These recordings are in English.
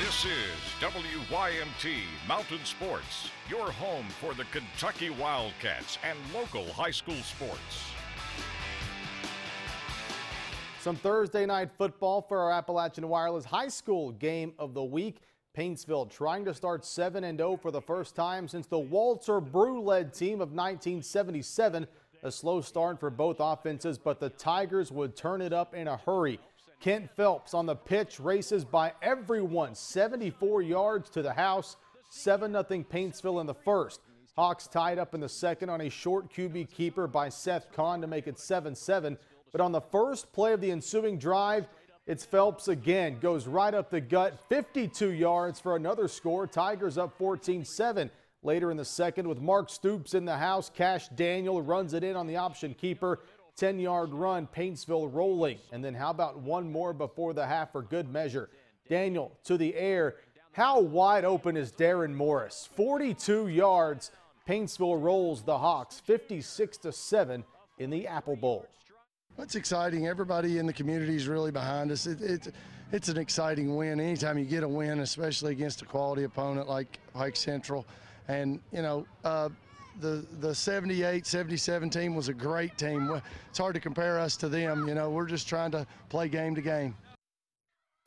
This is WYMT Mountain Sports, your home for the Kentucky Wildcats and local high school sports. Some Thursday night football for our Appalachian Wireless High School game of the week. Paintsville trying to start 7-0 for the first time since the Walter Brew-led team of 1977. A slow start for both offenses, but the Tigers would turn it up in a hurry. Kent Phelps on the pitch races by everyone, 74 yards to the house, 7-0 Paintsville in the first. Hawks tied up in the second on a short QB keeper by Seth Kahn to make it 7-7. But on the first play of the ensuing drive, it's Phelps again, goes right up the gut, 52 yards for another score. Tigers up 14-7. Later in the second, with Mark Stoops in the house, Cash Daniel runs it in on the option keeper. 10-yard run, Paintsville rolling. And then how about one more before the half for good measure? Daniel to the air. How wide open is Darren Morris? 42 yards. Paintsville rolls the Hawks 56-7 in the Apple Bowl. It's exciting. Everybody in the community is really behind us. It's an exciting win. Anytime you get a win, especially against a quality opponent like Pike Central. And, you know, the 78-77 team was a great team. It's hard to compare us to them. You know, we're just trying to play game to game.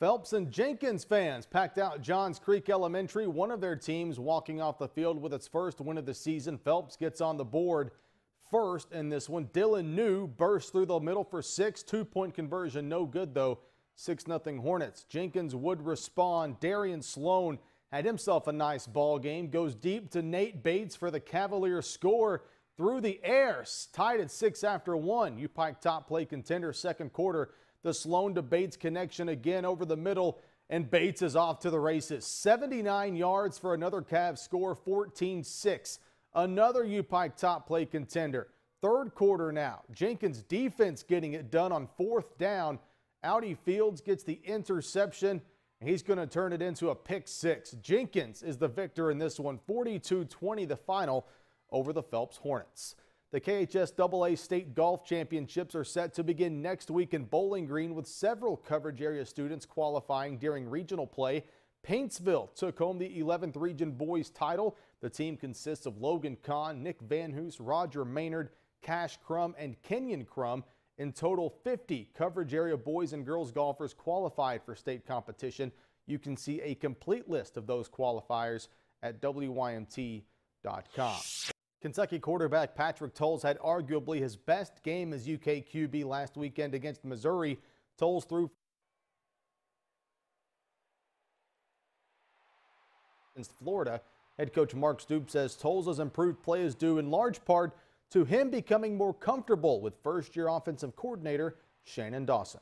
Phelps and Jenkins fans packed out Johns Creek Elementary, one of their teams walking off the field with its first win of the season. Phelps gets on the board first in this one. Dylan New bursts through the middle for 6. 2-point conversion, no good though. 6-0 Hornets. Jenkins would respond. Darian Sloan had himself a nice ball game. Goes deep to Nate Bates for the Cavaliers score through the air. Tied at 6 after 1. UPike top play contender second quarter. The Sloan to Bates connection again over the middle, and Bates is off to the races. 79 yards for another Cavs score, 14-6. Another UPike top play contender. Third quarter now. Jenkins defense getting it done on fourth down. Audi Fields gets the interception. He's going to turn it into a pick 6. Jenkins is the victor in this one, 42-20 the final over the Phelps Hornets. The KHSAA State Golf Championships are set to begin next week in Bowling Green, with several coverage area students qualifying during regional play. Paintsville took home the 11th Region Boys title. The team consists of Logan Kahn, Nick Van Hoos, Roger Maynard, Cash Crum, and Kenyon Crum. In total, 50 coverage area boys and girls golfers qualified for state competition. You can see a complete list of those qualifiers at WYMT.com. Kentucky quarterback Patrick Towles had arguably his best game as UK QB last weekend against Missouri. Towles threw against Florida. Head coach Mark Stoops says Towles' improved play is due in large part to him becoming more comfortable with first-year offensive coordinator Shannon Dawson.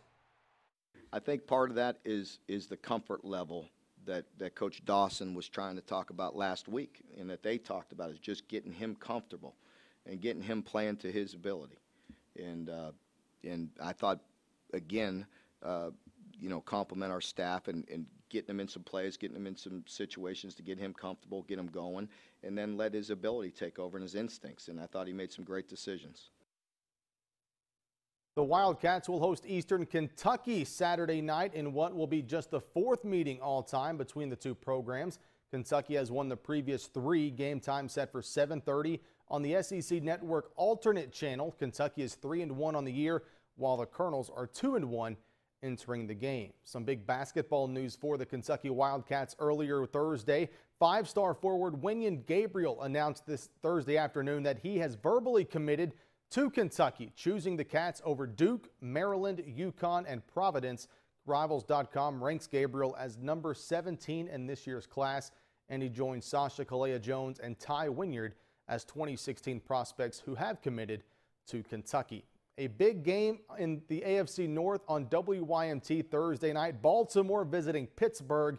I think part of that is the comfort level that Coach Dawson was trying to talk about last week, and that they talked about, is just getting him comfortable and getting him playing to his ability. And I thought, again, you know, compliment our staff and getting him in some plays, getting him in some situations to get him comfortable, get him going, and then let his ability take over and his instincts. And I thought he made some great decisions. The Wildcats will host Eastern Kentucky Saturday night in what will be just the 4th meeting all time between the two programs. Kentucky has won the previous 3. Game time set for 7:30 on the SEC Network alternate channel. Kentucky is 3-1 on the year, while the Colonels are 2-1 entering the game. Some big basketball news for the Kentucky Wildcats earlier Thursday. 5-star forward Kenyen Gabriel announced this Thursday afternoon that he has verbally committed to Kentucky, choosing the Cats over Duke, Maryland, UConn, and Providence. Rivals.com ranks Gabriel as number 17 in this year's class, and he joins Sasha Kalea-Jones and Ty Wynyard as 2016 prospects who have committed to Kentucky. A big game in the AFC North on WYMT Thursday night. Baltimore visiting Pittsburgh.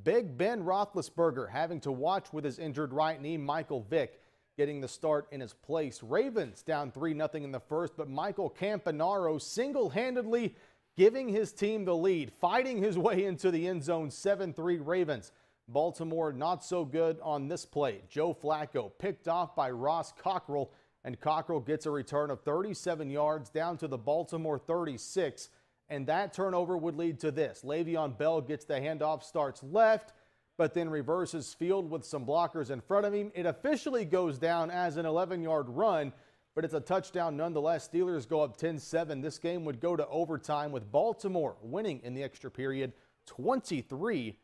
Big Ben Roethlisberger having to watch with his injured right knee. Michael Vick getting the start in his place. Ravens down 3-0 in the first, but Michael Campanaro single-handedly giving his team the lead, fighting his way into the end zone. 7-3 Ravens. Baltimore not so good on this play. Joe Flacco picked off by Ross Cockrell, and Cockrell gets a return of 37 yards down to the Baltimore 36 and that turnover would lead to this. Le'Veon Bell gets the handoff, starts left, but then reverses field with some blockers in front of him. It officially goes down as an 11-yard run, but it's a touchdown nonetheless. Steelers go up 10-7. This game would go to overtime with Baltimore winning in the extra period 23-20.